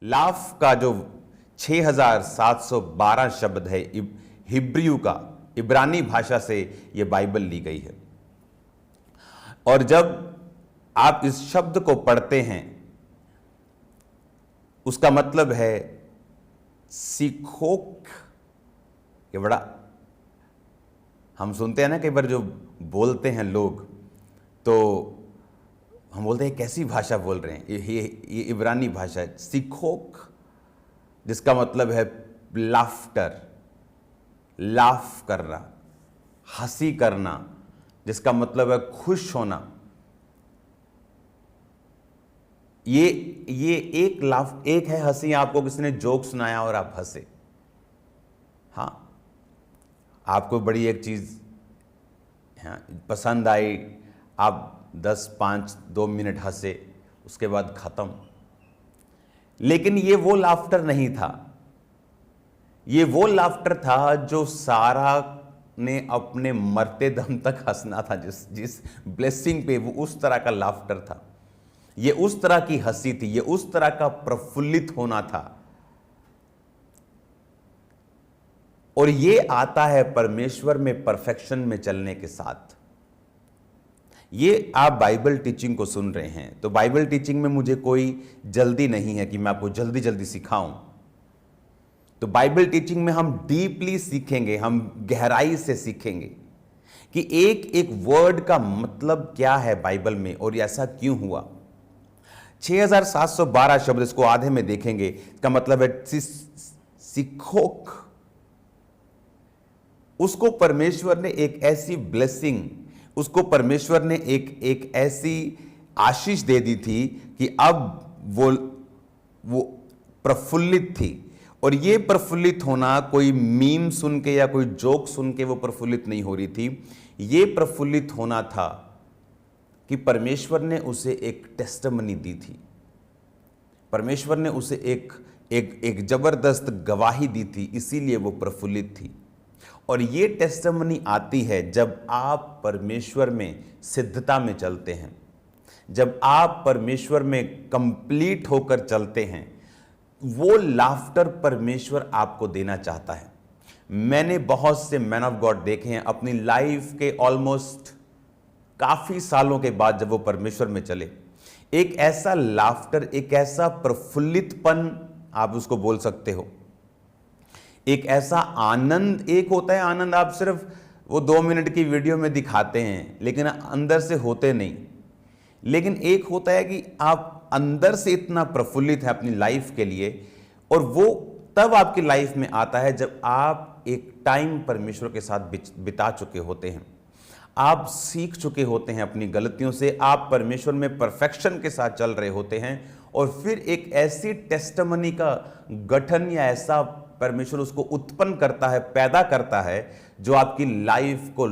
Laugh का जो 6712 शब्द है हिब्रियू का, इब्रानी भाषा से यह बाइबल ली गई है। और जब आप इस शब्द को पढ़ते हैं उसका मतलब है सीखोक। ये बड़ा हम सुनते हैं ना, कई बार जो बोलते हैं लोग तो हम बोलते हैं कैसी भाषा बोल रहे हैं, ये इब्रानी भाषा है सीखोक, जिसका मतलब है लाफ्टर, लाफ करना, हंसी करना, जिसका मतलब है खुश होना। ये एक लाफ, एक है हंसी, आपको किसी ने जोक सुनाया और आप हंसे। हाँ, आपको बड़ी एक चीज पसंद आई, आप 10, 5, 2 मिनट हंसे, उसके बाद खत्म। लेकिन ये वो लाफ्टर नहीं था, ये वो लाफ्टर था जो सारा ने अपने मरते दम तक हंसना था। जिस ब्लेसिंग पे, वो उस तरह का लाफ्टर था, ये उस तरह की हंसी थी, ये उस तरह का प्रफुल्लित होना था। और ये आता है परमेश्वर में परफेक्शन में चलने के साथ। ये आप बाइबल टीचिंग को सुन रहे हैं, तो बाइबल टीचिंग में मुझे कोई जल्दी नहीं है कि मैं आपको जल्दी जल्दी सिखाऊं। तो बाइबल टीचिंग में हम डीपली सीखेंगे, हम गहराई से सीखेंगे कि एक एक वर्ड का मतलब क्या है बाइबल में और ऐसा क्यों हुआ। 6712 शब्द, इसको आधे में देखेंगे, इसका मतलब है सिखोक। उसको परमेश्वर ने एक ऐसी ब्लेसिंग, उसको परमेश्वर ने एक ऐसी आशीष दे दी थी कि अब वो प्रफुल्लित थी। और ये प्रफुल्लित होना कोई मीम सुन के या कोई जोक सुन के वो प्रफुल्लित नहीं हो रही थी। ये प्रफुल्लित होना था कि परमेश्वर ने उसे एक टेस्टिमनी दी थी, परमेश्वर ने उसे एक जबरदस्त गवाही दी थी, इसीलिए वो प्रफुल्लित थी। और ये टेस्टिमनी आती है जब आप परमेश्वर में सिद्धता में चलते हैं, जब आप परमेश्वर में कंप्लीट होकर चलते हैं। वो लाफ्टर परमेश्वर आपको देना चाहता है। मैंने बहुत से मैन ऑफ गॉड देखे हैं अपनी लाइफ के ऑलमोस्ट काफी सालों के बाद, जब वो परमेश्वर में चले, एक ऐसा लाफ्टर, एक ऐसा प्रफुल्लितपन, आप उसको बोल सकते हो, एक ऐसा आनंद। एक होता है आनंद, आप सिर्फ वो 2 मिनट की वीडियो में दिखाते हैं लेकिन अंदर से होते नहीं। लेकिन एक होता है कि आप अंदर से इतना प्रफुल्लित है अपनी लाइफ के लिए, और वो तब आपकी लाइफ में आता है जब आप एक टाइम परमेश्वर के साथ बिता चुके होते हैं, आप सीख चुके होते हैं अपनी गलतियों से, आप परमेश्वर में परफेक्शन के साथ चल रहे होते हैं। और फिर एक ऐसी टेस्टिमनी का गठन या ऐसा परमेश्वर उसको उत्पन्न करता है, पैदा करता है, जो आपकी लाइफ को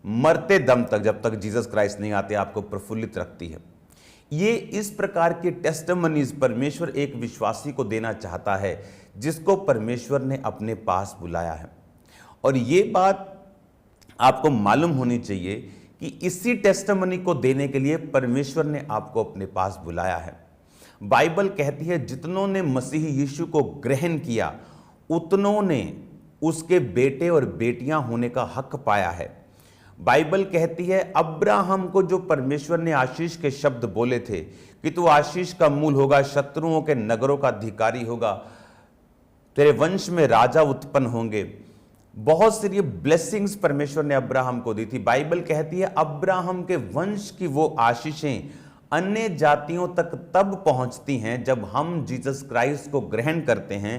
मरते दम तक, जब तक जीसस क्राइस्ट नहीं आते, आपको प्रफुल्लित रखती है। ये इस प्रकार के टेस्टिमनीज परमेश्वर एक विश्वासी को देना चाहता है जिसको परमेश्वर ने अपने पास बुलाया है। और ये बात आपको मालूम होनी चाहिए कि इसी टेस्टिमनी को देने के लिए परमेश्वर ने आपको अपने पास बुलाया है। बाइबल कहती है जितनों ने मसीह यीशु को ग्रहण किया उतनों ने उसके बेटे और बेटियां होने का हक पाया है। बाइबल कहती है अब्राहम को जो परमेश्वर ने आशीष के शब्द बोले थे कि तू आशीष का मूल होगा, शत्रुओं के नगरों का अधिकारी होगा, तेरे वंश में राजा उत्पन्न होंगे, बहुत सारी ब्लेसिंग्स परमेश्वर ने अब्राहम को दी थी। बाइबल कहती है अब्राहम के वंश की वो आशीषें अन्य जातियों तक तब पहुंचती हैं जब हम जीसस क्राइस्ट को ग्रहण करते हैं।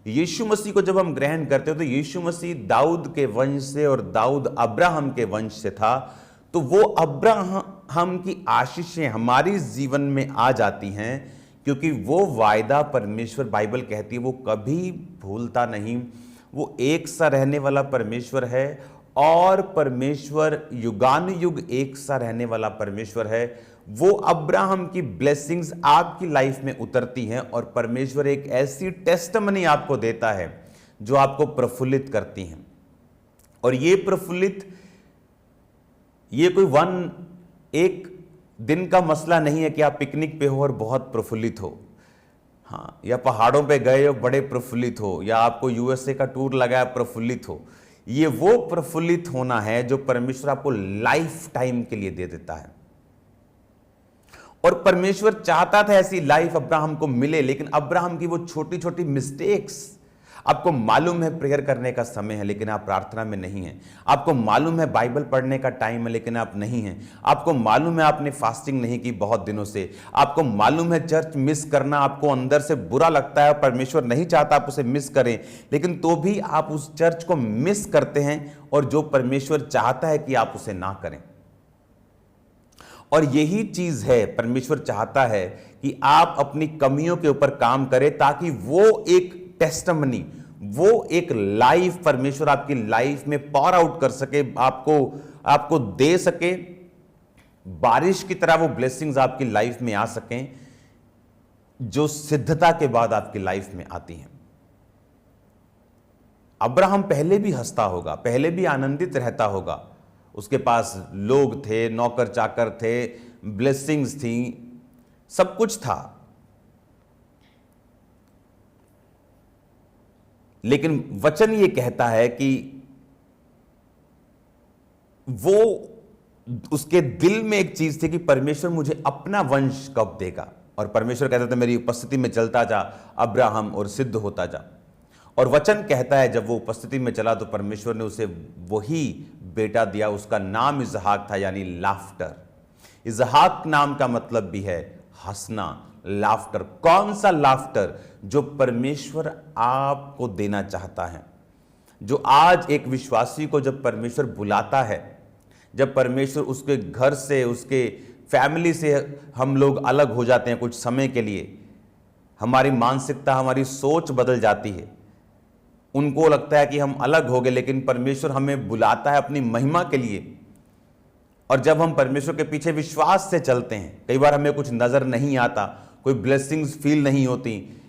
यीशु मसीह को जब हम ग्रहण करते हैं तो यीशु मसीह दाऊद के वंश से, और दाऊद अब्राहम के वंश से था, तो वो अब्राहम की आशीषें हमारी जीवन में आ जाती हैं, क्योंकि वो वायदा परमेश्वर, बाइबल कहती है, वो कभी भूलता नहीं। वो एक सा रहने वाला परमेश्वर है और परमेश्वर युगानुयुग एक सा रहने वाला परमेश्वर है। वो अब्राहम की ब्लेसिंग्स आपकी लाइफ में उतरती हैं और परमेश्वर एक ऐसी टेस्टिमनी आपको देता है जो आपको प्रफुल्लित करती हैं। और ये प्रफुल्लित, ये कोई एक दिन का मसला नहीं है कि आप पिकनिक पे हो और बहुत प्रफुल्लित हो। हाँ, या पहाड़ों पे गए हो बड़े प्रफुल्लित हो, या आपको यूएसए का टूर लगा प्रफुल्लित हो। ये वो प्रफुल्लित होना है जो परमेश्वर आपको लाइफ टाइम के लिए दे देता है। और परमेश्वर चाहता था ऐसी लाइफ अब्राहम को मिले, लेकिन अब्राहम की वो छोटी छोटी मिस्टेक्स, आपको मालूम है प्रेयर करने का समय है लेकिन आप प्रार्थना में नहीं हैं, आपको मालूम है बाइबल पढ़ने का टाइम है लेकिन आप नहीं हैं, आपको मालूम है आपने फास्टिंग नहीं की बहुत दिनों से, आपको मालूम है चर्च मिस करना आपको अंदर से बुरा लगता है, परमेश्वर नहीं चाहता आप उसे मिस करें, लेकिन तो भी आप उस चर्च को मिस करते हैं, और जो परमेश्वर चाहता है कि आप उसे ना करें। और यही चीज है, परमेश्वर चाहता है कि आप अपनी कमियों के ऊपर काम करें, ताकि वो एक टेस्टमनी, वो एक लाइफ परमेश्वर आपकी लाइफ में पॉर आउट कर सके, आपको दे सके, बारिश की तरह वो ब्लेसिंग्स आपकी लाइफ में आ सकें, जो सिद्धता के बाद आपकी लाइफ में आती हैं। अब्राहम पहले भी हंसता होगा, पहले भी आनंदित रहता होगा, उसके पास लोग थे, नौकर चाकर थे, ब्लेसिंग्स थी, सब कुछ था, लेकिन वचन ये कहता है कि वो, उसके दिल में एक चीज थी कि परमेश्वर मुझे अपना वंश कब देगा। और परमेश्वर कहता था मेरी उपस्थिति में चलता जा अब्राहम और सिद्ध होता जा। और वचन कहता है जब वो उपस्थिति में चला तो परमेश्वर ने उसे वही बेटा दिया, उसका नाम इसहाक था, यानी लाफ्टर। इसहाक नाम का मतलब भी है हंसना, लाफ्टर। कौन सा लाफ्टर? जो परमेश्वर आपको देना चाहता है। जो आज एक विश्वासी को जब परमेश्वर बुलाता है, जब परमेश्वर उसके घर से, उसके फैमिली से हम लोग अलग हो जाते हैं कुछ समय के लिए, हमारी मानसिकता, हमारी सोच बदल जाती है, उनको लगता है कि हम अलग हो गए, लेकिन परमेश्वर हमें बुलाता है अपनी महिमा के लिए। और जब हम परमेश्वर के पीछे विश्वास से चलते हैं, कई बार हमें कुछ नजर नहीं आता, कोई ब्लेसिंग्स फील नहीं होती,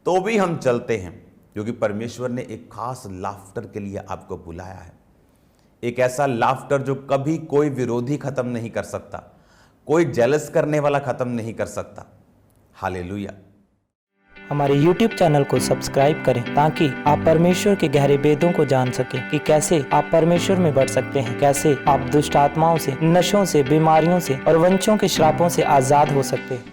तो भी हम चलते हैं, क्योंकि परमेश्वर ने एक खास लाफ्टर के लिए आपको बुलाया है। एक ऐसा लाफ्टर जो कभी कोई विरोधी खत्म नहीं कर सकता, कोई जेलस करने वाला खत्म नहीं कर सकता। हालेलुया। हमारे YouTube चैनल को सब्सक्राइब करें ताकि आप परमेश्वर के गहरे वेदों को जान सकें कि कैसे आप परमेश्वर में बढ़ सकते हैं, कैसे आप दुष्ट आत्माओं से, नशों से, बीमारियों से और वंशों के श्रापों से आजाद हो सकते हैं।